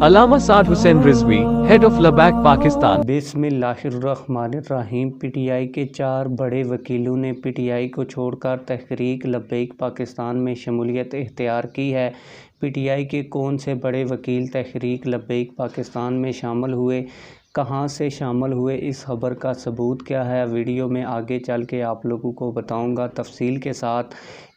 Allama Saad Hussain Rizvi, head of لبیک پاکستان۔ بسم اللہ الرحمن الرحیم۔ پی ٹی آئی کے 4 بڑے وکیلوں نے پی ٹی آئی کو چھوڑ کر تحریک لبیک پاکستان میں شمولیت اختیار کی ہے۔ پی ٹی آئی کے کون سے بڑے وکیل تحریک لبیک پاکستان میں شامل ہوئے، کہاں سے شامل ہوئے، اس خبر کا ثبوت کیا ہے، ویڈیو میں آگے چل کے آپ لوگوں کو بتاؤں گا تفصیل کے ساتھ۔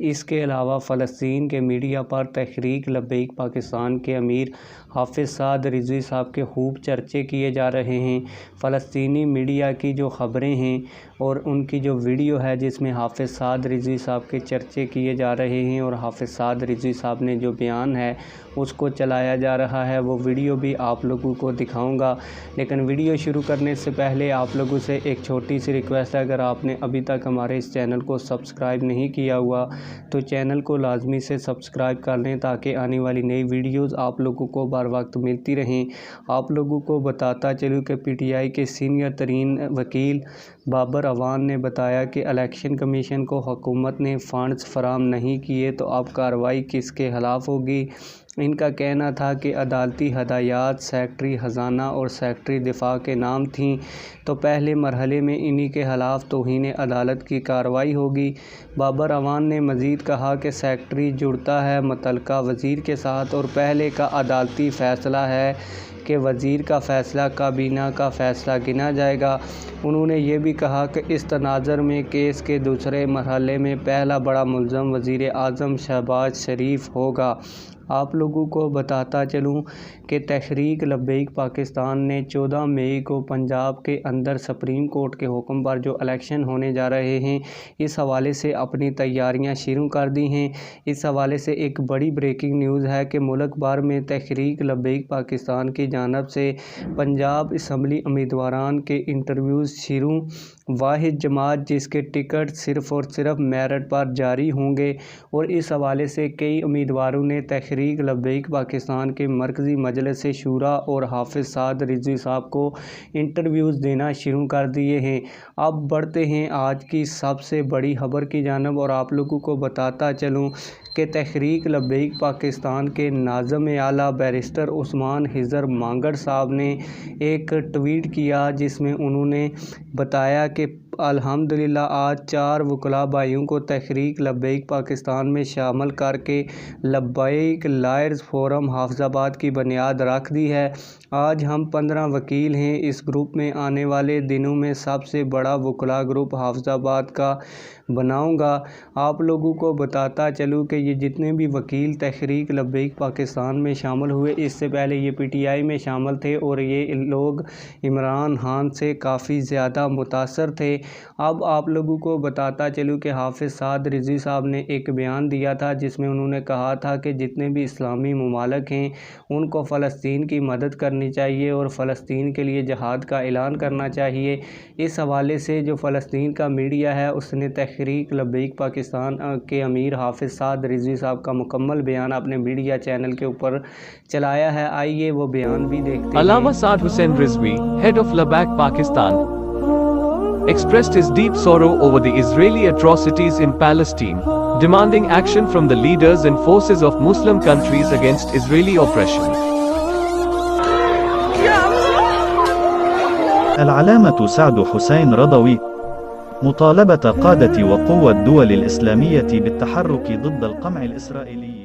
اس کے علاوہ فلسطین کے میڈیا پر تحریک لبیک پاکستان کے امیر حافظ سعد رضوی صاحب کے خوب چرچے کیے جا رہے ہیں۔ فلسطینی میڈیا کی جو خبریں ہیں اور ان کی جو ویڈیو ہے جس میں حافظ سعد رضوی صاحب کے چرچے کیے جا رہے ہیں اور حافظ سعد رضوی صاحب نے جو بیان ہے اس کو چلایا جا رہا ہے، وہ ویڈیو بھی آپ لوگوں کو دکھاؤں گا۔ لیکن ویڈیو شروع کرنے سے پہلے آپ لوگوں سے ایک چھوٹی سی ریکویسٹ ہے، اگر آپ نے ابھی تک ہمارے اس چینل کو سبسکرائب نہیں کیا ہوا تو چینل کو لازمی سے سبسکرائب کر لیں تاکہ آنے والی نئی ویڈیوز آپ لوگوں کو بر وقت ملتی رہیں۔ آپ لوگوں کو بتاتا چلوں کہ پی ٹی آئی کے سینئر ترین وکیل بابر اعوان نے بتایا کہ الیکشن کمیشن کو حکومت نے فنڈز فراہم نہیں کیے تو اب کارروائی کس کے خلاف ہوگی۔ ان کا کہنا تھا کہ عدالتی ہدایات سیکرٹری خزانہ اور سیکرٹری دفاع کے نام تھیں تو پہلے مرحلے میں انہی کے خلاف توہین عدالت کی کارروائی ہوگی۔ بابر اعوان نے مزید کہا کہ سیکرٹری جڑتا ہے متعلقہ وزیر کے ساتھ اور پہلے کا عدالتی فیصلہ ہے کہ وزیر کا فیصلہ کابینہ کا فیصلہ گنا جائے گا۔ انہوں نے یہ بھی کہا کہ اس تناظر میں کیس کے دوسرے مرحلے میں پہلا بڑا ملزم وزیر اعظم شہباز شریف ہوگا۔ آپ لوگوں کو بتاتا چلوں کہ تحریک لبیک پاکستان نے 14 مئی کو پنجاب کے اندر سپریم کورٹ کے حکم پر جو الیکشن ہونے جا رہے ہیں اس حوالے سے اپنی تیاریاں شروع کر دی ہیں۔ اس حوالے سے ایک بڑی بریکنگ نیوز ہے کہ ملک بھر میں تحریک لبیک پاکستان کی جانب سے پنجاب اسمبلی امیدواران کے انٹرویوز شروع۔ واحد جماعت جس کے ٹکٹ صرف اور صرف میرٹ پر جاری ہوں گے اور اس حوالے سے کئی امیدواروں نے تحریک لبیک پاکستان کے مرکزی مجلس شورا اور حافظ سعد رضوی صاحب کو انٹرویوز دینا شروع کر دیے ہیں۔ اب بڑھتے ہیں آج کی سب سے بڑی خبر کی جانب اور آپ لوگوں کو بتاتا چلوں کہ تحریک لبیک پاکستان کے ناظم اعلیٰ بیرسٹر عثمان خضر مانگڑ صاحب نے ایک ٹویٹ کیا جس میں انہوں نے بتایا کہ الحمدللہ آج 4 وکلاء بھائیوں کو تحریک لبیک پاکستان میں شامل کر کے لبیک لائرز فورم حافظ آباد کی بنیاد رکھ دی ہے۔ آج ہم 15 وکیل ہیں۔ اس گروپ میں آنے والے دنوں میں سب سے بڑا وکلاء گروپ حافظ آباد کا بناؤں گا۔ آپ لوگوں کو بتاتا چلوں کہ یہ جتنے بھی وکیل تحریک لبیک پاکستان میں شامل ہوئے اس سے پہلے یہ پی ٹی آئی میں شامل تھے اور یہ لوگ عمران خان سے کافی زیادہ متاثر تھے۔ اب آپ لوگوں کو بتاتا چلوں کہ حافظ سعد رضوی صاحب نے ایک بیان دیا تھا جس میں انہوں نے کہا تھا کہ جتنے بھی اسلامی ممالک ہیں ان کو فلسطین کی مدد کرنی چاہیے اور فلسطین کے لیے جہاد کا اعلان کرنا چاہیے۔ اس حوالے سے جو فلسطین کا میڈیا ہے اس نے تحریک لبیک پاکستان کے امیر حافظ سعد رضوی صاحب کا مکمل بیان اپنے میڈیا چینل کے اوپر چلایا ہے۔ آئیے وہ بیان بھی دیکھتے ہیں۔ علامہ سعد حسین رضوی، head of لبیک Pakistan, expressed his deep sorrow over the Israeli atrocities in Palestine, demanding action from the leaders and forces of Muslim countries against Israeli oppression. العلامة سعد حسين رضوي مطالبة قادة وقوى الدول الإسلامية بالتحرك ضد القمع الإسرائيلي